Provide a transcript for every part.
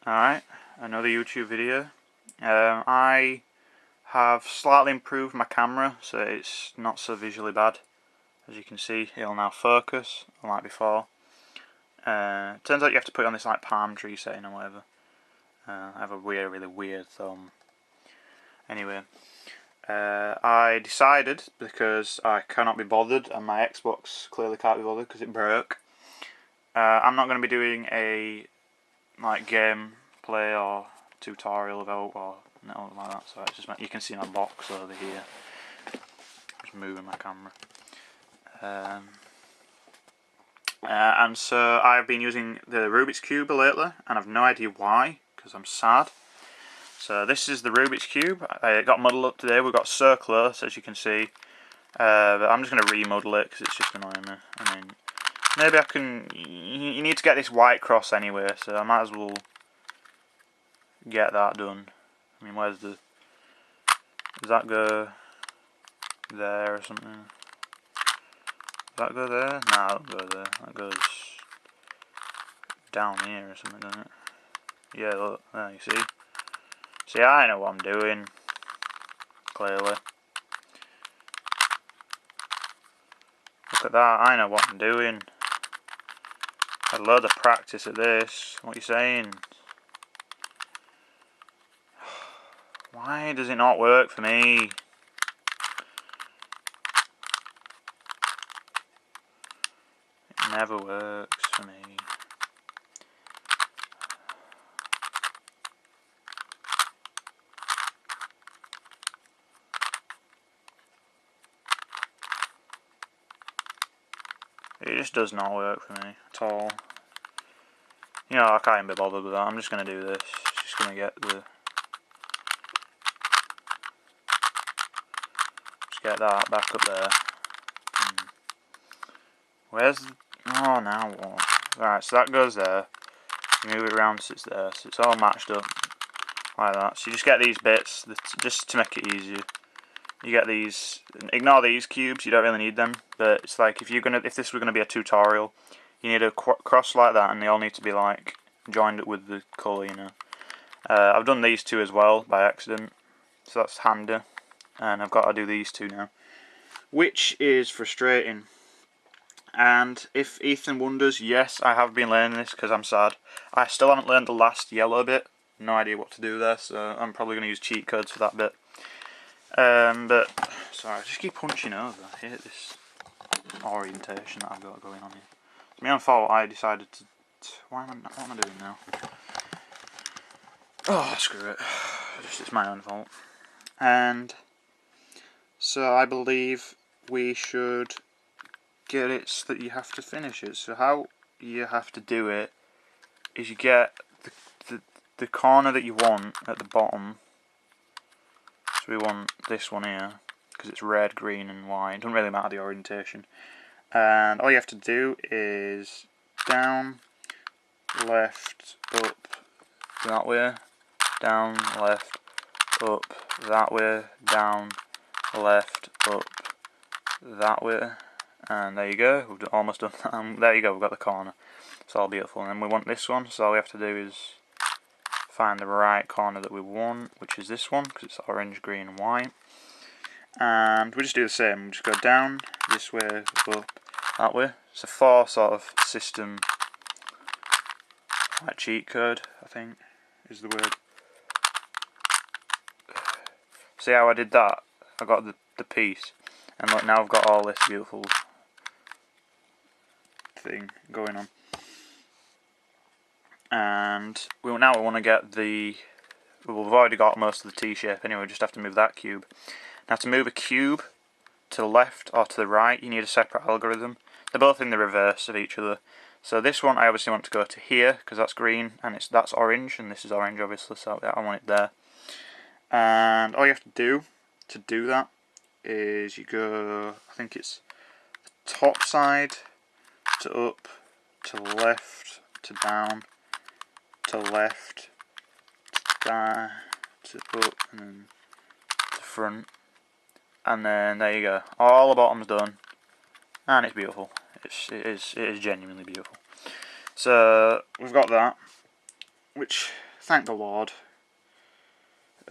Alright, another YouTube video. I have slightly improved my camera so it's not so visually bad. As you can see, it'll now focus, unlike before. Turns out you have to put it on this like palm tree setting or whatever. I have a really weird thumb. Anyway, I decided, because I cannot be bothered and my Xbox clearly can't be bothered because it broke, I'm not going to be doing a game play or tutorial about or nothing like that. So it's just you can see my box over here. Just moving my camera. And so I've been using the Rubik's Cube lately, and I've no idea why, because I'm sad. So this is the Rubik's Cube. It got muddled up today. We got so close, as you can see. But I'm just going to remodel it because it's just annoying me. I mean, maybe I can. You need to get this white cross anyway, so I might as well get that done. I mean, where's the... Does that go there or something? Does that go there? Nah, that doesn't go there. That goes down here or something, doesn't it? Yeah, look, there, you see? See, I know what I'm doing. Clearly. Look at that, I know what I'm doing. Had a load of practice at this. What are you saying? Why does it not work for me? It never works for me. It just does not work for me at all. You know, I can't even be bothered with that. I'm just going to do this. Just going to get the... Just get that back up there. Where's the... Oh, now what? Right, so that goes there. Move it around so it's there. So it's all matched up. Like that. So you just get these bits, just to make it easier. You get these, ignore these cubes, you don't really need them, but it's like if this were gonna be a tutorial, you need a cross like that, and they all need to be like joined up with the colour, you know. I've done these two as well by accident, so that's handy, and I've got to do these two now, which is frustrating. And if Ethan wonders, yes, I have been learning this because I'm sad. I still haven't learned the last yellow bit. No idea what to do there, so I'm probably going to use cheat codes for that bit. But sorry, I just keep punching over. I hate this orientation that I've got going on here. It's my own fault. I decided to. What am I doing now? Oh, screw it. It's my own fault. And so I believe we should get it so that you have to finish it. So how you have to do it is you get the corner that you want at the bottom. So we want this one here, because it's red, green and white. It doesn't really matter the orientation. And all you have to do is down, left, up, that way, down, left, up, that way, down, left, up, that way. And there you go, we've almost done that. There you go, we've got the corner. It's all beautiful. And then we want this one, so all we have to do is find the right corner that we want, which is this one, because it's orange, green and white. And we just do the same, we just go down, this way, up, that way. It's a 4 sort of system, like cheat code, I think, is the word. See how I did that? I got the piece, and look, now I've got all this beautiful thing going on. And now we want to get the... Well, we've already got most of the T-shape anyway, we just have to move that cube. Now to move a cube to the left or to the right, you need a separate algorithm. They're both in the reverse of each other. So this one I obviously want to go to here, because that's green, and that's orange, and this is orange obviously, so I want it there. And all you have to do that is you go, I think it's the top side to up, to left, to down, to left, to down, to up, and then to front, and then there you go. All the bottom's done, and it's beautiful. It is genuinely beautiful. So we've got that, which thank the Lord.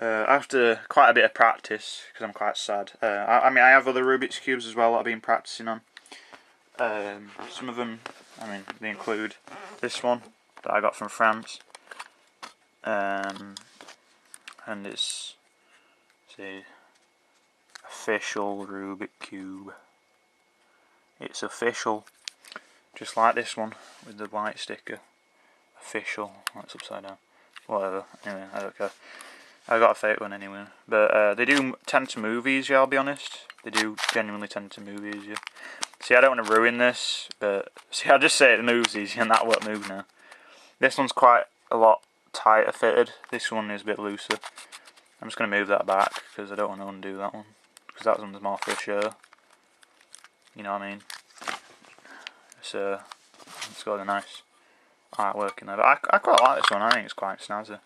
After quite a bit of practice, because I'm quite sad. I mean, I have other Rubik's Cubes as well that I've been practicing on. Some of them, I mean, they include this one that I got from France. And it's, see, official Rubik Cube. It's official, just like this one with the white sticker. Official. That's upside down. Whatever. Anyway, I don't care. I got a fake one anyway. But they do tend to move easier, I'll be honest. They do genuinely tend to move easier. See, I don't want to ruin this, but see, I just say it moves easier and that won't move now. This one's quite a lot tighter fitted. This one is a bit looser. I'm just going to move that back because I don't want to undo that one. Because that one's more for a show. You know what I mean? So, it's got a nice artwork in there. But I quite like this one. I think it's quite snazzy.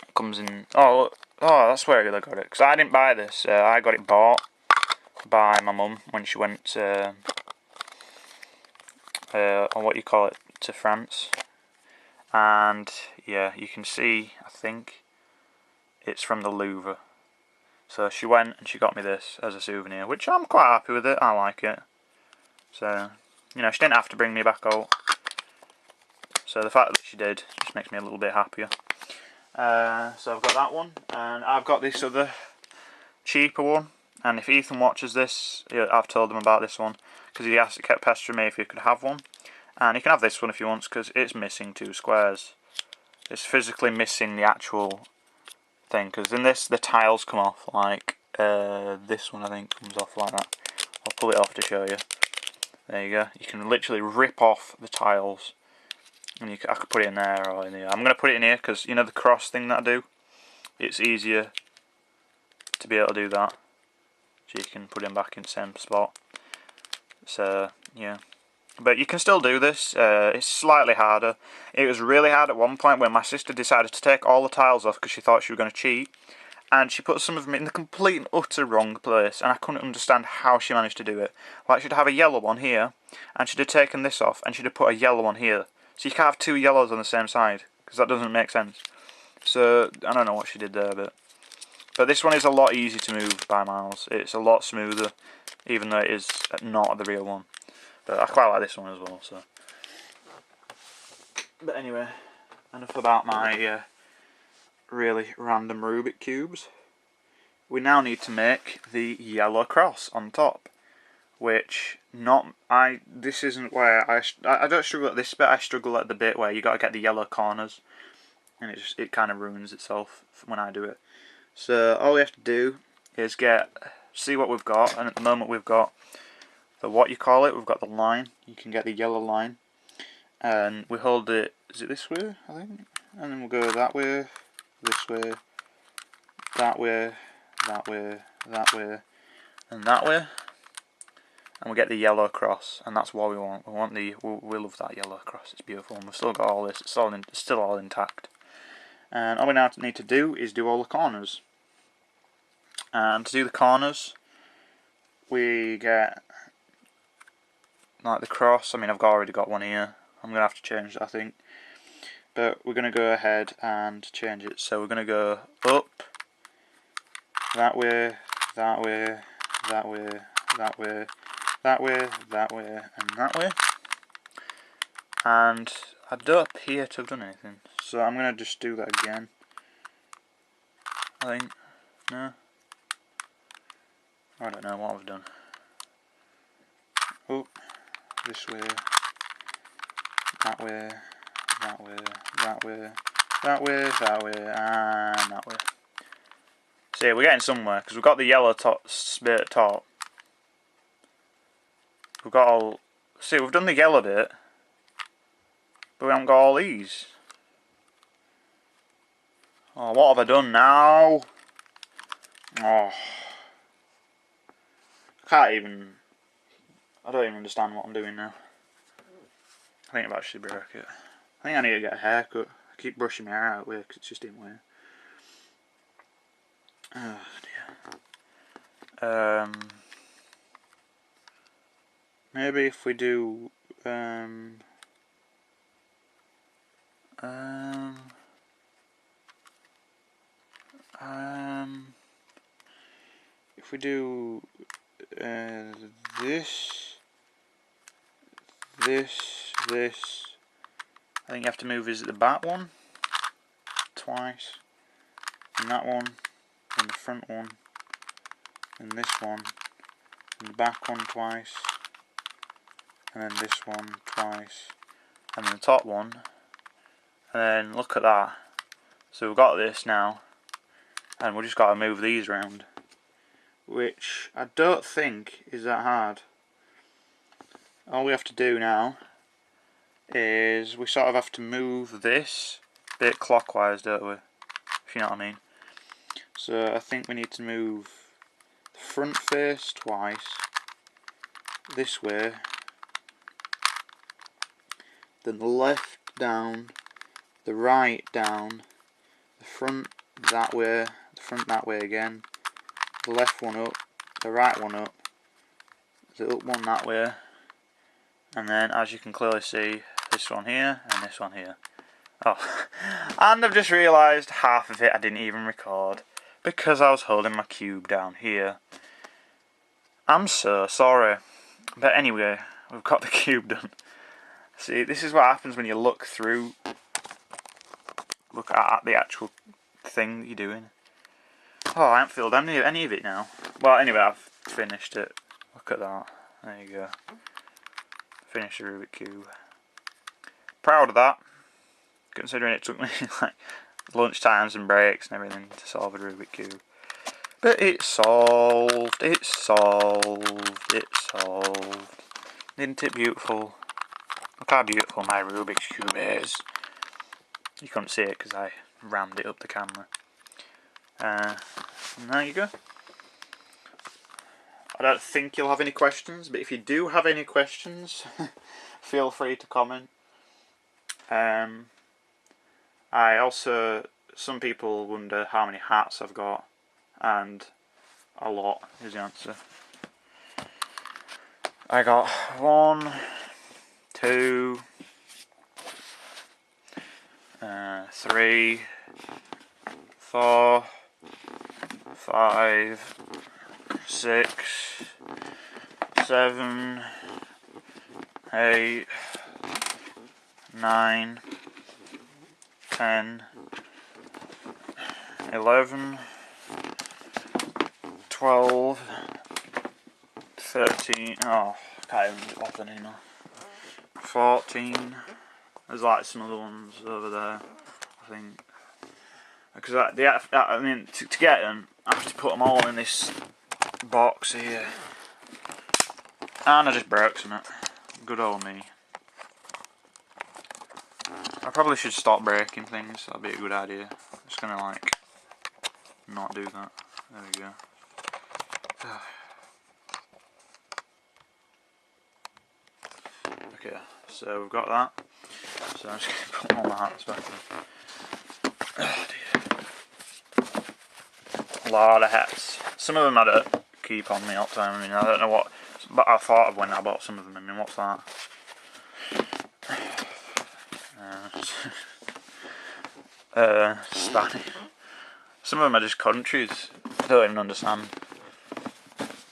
It comes in... Oh, that's where I really got it. Because I didn't buy this. I got it bought by my mum when she went to... on what you call it, to France. And, yeah, you can see, I think, it's from the Louvre. So she went and she got me this as a souvenir, which I'm quite happy with it. I like it. So, you know, she didn't have to bring me back out. So the fact that she did just makes me a little bit happier. So I've got that one, and I've got this other cheaper one. And if Ethan watches this, I've told him about this one because he kept pestering me if he could have one. And he can have this one if he wants because it's missing 2 squares. It's physically missing the actual thing, because in this the tiles come off like this one I think comes off like that. I'll pull it off to show you. There you go. You can literally rip off the tiles, and I could put it in there or in here. I'm going to put it in here because you know the cross thing that I do. It's easier to be able to do that, so you can put them back in the same spot. So yeah. But you can still do this. It's slightly harder. It was really hard at one point when my sister decided to take all the tiles off because she thought she was going to cheat. And she put some of them in the complete and utter wrong place. And I couldn't understand how she managed to do it. Like, she'd have a yellow one here, and she'd have taken this off, and she'd have put a yellow one here. So you can't have 2 yellows on the same side, because that doesn't make sense. So, I don't know what she did there, but this one is a lot easier to move by miles. It's a lot smoother, even though it is not the real one. But I quite like this one as well, so. But anyway, enough about my really random Rubik cubes. We now need to make the yellow cross on top, which this isn't where I don't struggle at this bit. I struggle at the bit where you got to get the yellow corners, and it kind of ruins itself when I do it. So all we have to do is see what we've got, and at the moment we've got we've got the line. You can get the yellow line, and we hold it, is it this way, I think? And then we'll go that way, this way, that way, that way, that way, and that way. And we get the yellow cross, and that's what we want. We love that yellow cross, it's beautiful, and we've still got all this, it's still all intact. And all we now need to do is do all the corners. And to do the corners, we get like the cross. I mean, I've already got one here. I'm going to have to change that, I think. But we're going to go ahead and change it. So we're going to go up, that way, that way, that way, that way, that way, that way, and that way. And I don't appear to have done anything. So I'm going to just do that again. I think. No. I don't know what I've done. Oh. This way, that way, that way, that way, that way, that way, and that way. See, we're getting somewhere, because we've got the yellow bit at top. We've got all... See, we've done the yellow bit, but we haven't got all these. Oh, what have I done now? Oh. I don't even understand what I'm doing now. I think I've actually broke it. I think I need to get a haircut. I keep brushing my hair out with because it's just in way. Oh dear. Maybe if we do if we do this, I think you have to move is the back one twice, and that one, and the front one, and this one, and the back one twice, and then this one twice, and then the top one, and then look at that. So we've got this now, and we've just got to move these around, which I don't think is that hard. All we have to do now is we sort of have to move this bit clockwise, don't we? If you know what I mean. So I think we need to move the front face twice, this way, then the left down, the right down, the front that way, the front that way again, the left one up, the right one up, the up one that way, and then as you can clearly see, this one here and this one here. Oh, and I've just realised half of it I didn't even record because I was holding my cube down here. I'm so sorry. But anyway, we've got the cube done. See, this is what happens when you look at the actual thing that you're doing. Oh, I haven't filled any of it now. Well, anyway, I've finished it. Look at that. There you go. Finished the Rubik Cube. Proud of that, considering it took me like lunch times and breaks and everything to solve a Rubik Cube. But it's solved, it's solved, it's solved. Isn't it beautiful? Look how beautiful my Rubik's Cube is. You couldn't see it because I rammed it up the camera. And there you go. I don't think you'll have any questions, but if you do have any questions, feel free to comment. I also, some people wonder how many hats I've got, and a lot is the answer. I got 1, 2, 3, 4, 5, 6, 7, 8, 9, 10, 11, 12, 13, oh, I can't even get off anymore, 14, there's like some other ones over there, I think, because I mean, to get them, I have to put them all in this box here, and I just broke some. Good old me. I probably should stop breaking things, that'd be a good idea. I'm just gonna like, not do that. There we go. Okay, so we've got that. So I'm just going to put all my hats back in. Oh dear. A lot of hats. Some of them I don't keep on me all the time. I mean, I don't know what, but I thought of when I bought some of them. I mean, what's that? Spanish. Some of them are just countries. I don't even understand.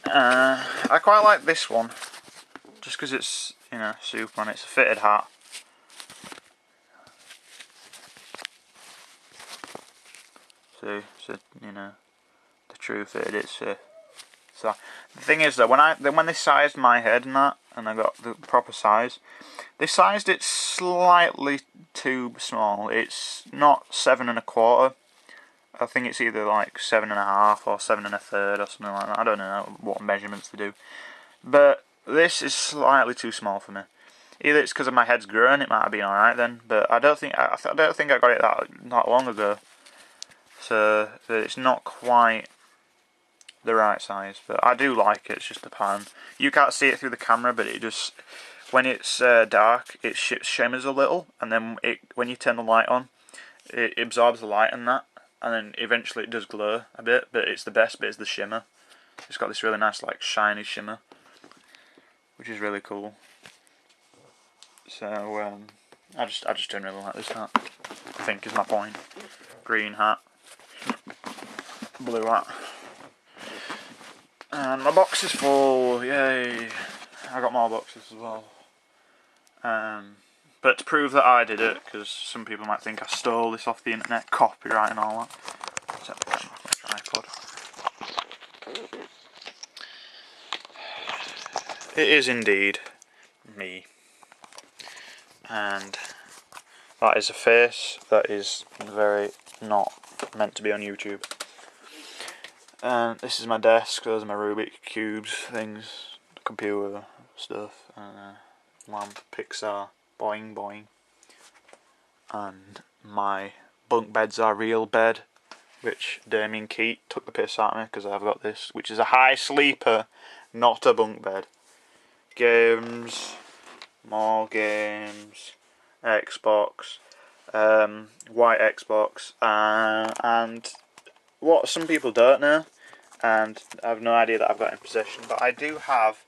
I quite like this one, just because it's, you know, Superman. It's a fitted hat. So you know, the true fitted. It's so the thing is though, when they sized my head and that, and I got the proper size, they sized it slightly too small. It's not 7 1/4. I think it's either like 7 1/2 or 7 1/3 or something like that. I don't know what measurements they do, but this is slightly too small for me. Either it's because of my head's grown, it might have been alright then, but I don't think I got it that long ago, so it's not quite the right size. But I do like it. It's just the pattern. You can't see it through the camera, but it just, when it's dark, it shimmers a little, and then when you turn the light on, it absorbs the light and that, and then eventually it does glow a bit. But it's the best bit is the shimmer. It's got this really nice like shiny shimmer, which is really cool. So I just don't really like this hat, I think is my point. Green hat, blue hat. And my box is full, yay! I got more boxes as well. But to prove that I did it, because some people might think I stole this off the internet, copyright and all that. Set the camera off my tripod. It is indeed me. And that is a face that is very not meant to be on YouTube. And this is my desk, those are my Rubik cubes, things, computer stuff, lamp, Pixar, boing boing. And my bunk bed's our real bed, which Damien Keat took the piss out of me because I've got this, which is a high sleeper, not a bunk bed. Games, more games, Xbox, white Xbox, and what some people don't know, and I have no idea that I've got in possession, but I do have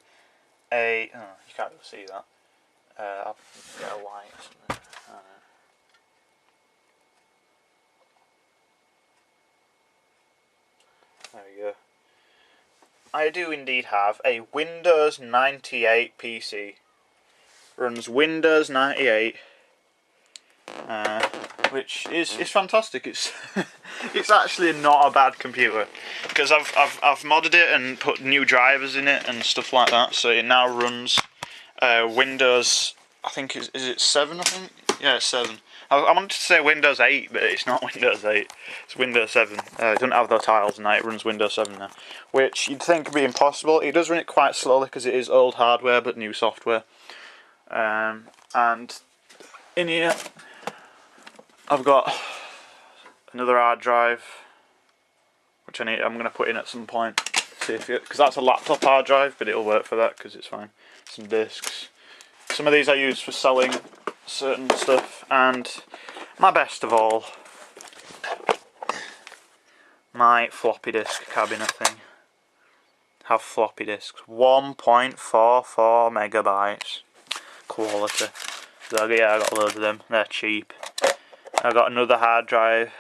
a, oh, you can't really see that, I'll get a light or something. There we go. I do indeed have a Windows 98 PC. Runs Windows 98, which is fantastic. It's it's actually not a bad computer because I've modded it and put new drivers in it and stuff like that. So it now runs Windows. I think is it 7? I think yeah, it's 7. I wanted to say Windows 8, but it's not Windows 8. It's Windows 7. It doesn't have the tiles now. It runs Windows 7 now, which you'd think would be impossible. It does run it quite slowly because it is old hardware but new software. And in here I've got another hard drive, which I'm going to put in at some point. See if it, because that's a laptop hard drive, but it'll work for that because it's fine. Some discs. Some of these I use for selling certain stuff, and my best of all, my floppy disk cabinet thing. Have floppy disks, 1.44 megabytes quality. So yeah, I got loads of them. They're cheap. I got another hard drive.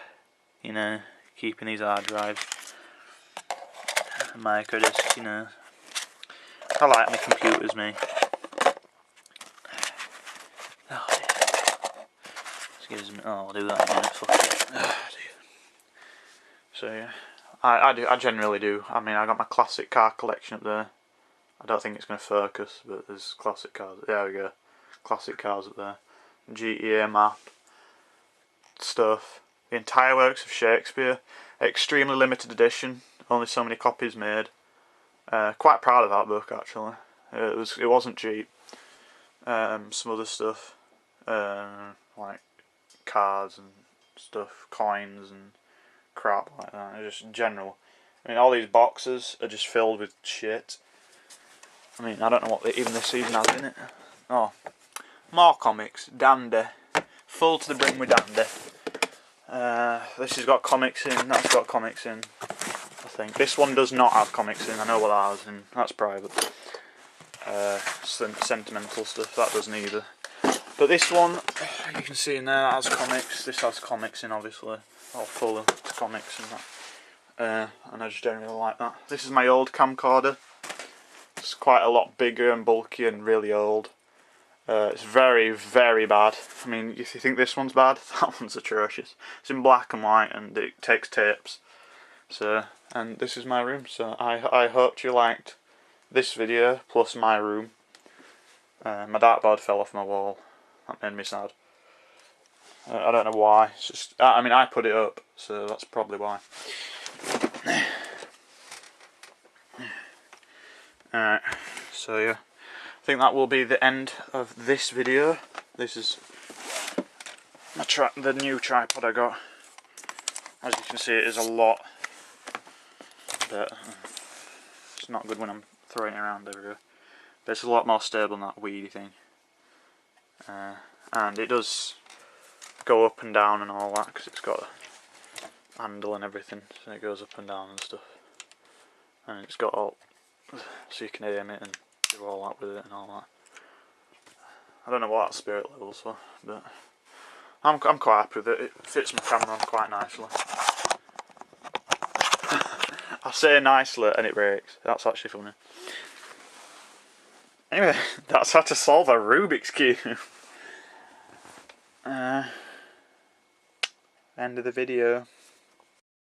You know, keeping these hard drives. Micro discs, you know. I like my computers, me. Oh dear. Excuse me. Oh, I'll do that in a minute. Fuck it. Oh, so yeah, I generally do. I mean, I got my classic car collection up there. I don't think it's going to focus, but there's classic cars. There we go. Classic cars up there. GTA map stuff. The entire works of Shakespeare. Extremely limited edition. Only so many copies made. Quite proud of that book actually. It wasn't cheap. Some other stuff, like cards and stuff, coins and crap like that. It's just general. I mean, all these boxes are just filled with shit. I mean, I don't know what even this season has in it. Oh, more comics. Dandy. Full to the brim with dandy. This has got comics in. That's got comics in. I think this one does not have comics in. I know what that has in. That's private. Sentimental stuff. That doesn't either. But this one, you can see in there, that has comics. This has comics in, obviously. All full of comics and that. And I just generally like that. This is my old camcorder. It's quite a lot bigger and bulky and really old. It's very, very bad. I mean, if you think this one's bad, that one's atrocious. It's in black and white and it takes tapes. So, and this is my room. So I hoped you liked this video plus my room. My dartboard fell off my wall. That made me sad. I don't know why. It's just, I mean, I put it up, so that's probably why. Alright, so yeah, I think that will be the end of this video. This is the new tripod I got. As you can see, it is a lot, but it's not good when I'm throwing it around everywhere. But it's a lot more stable than that weedy thing. And it does go up and down and all that, because it's got a handle and everything, so it goes up and down and stuff. And it's got all, so you can aim it and do all that with it and all that. I don't know what that spirit level's for, but I'm quite happy with it. It fits my camera on quite nicely. I say nicely and it breaks. That's actually funny. Anyway, that's how to solve a Rubik's Cube. End of the video.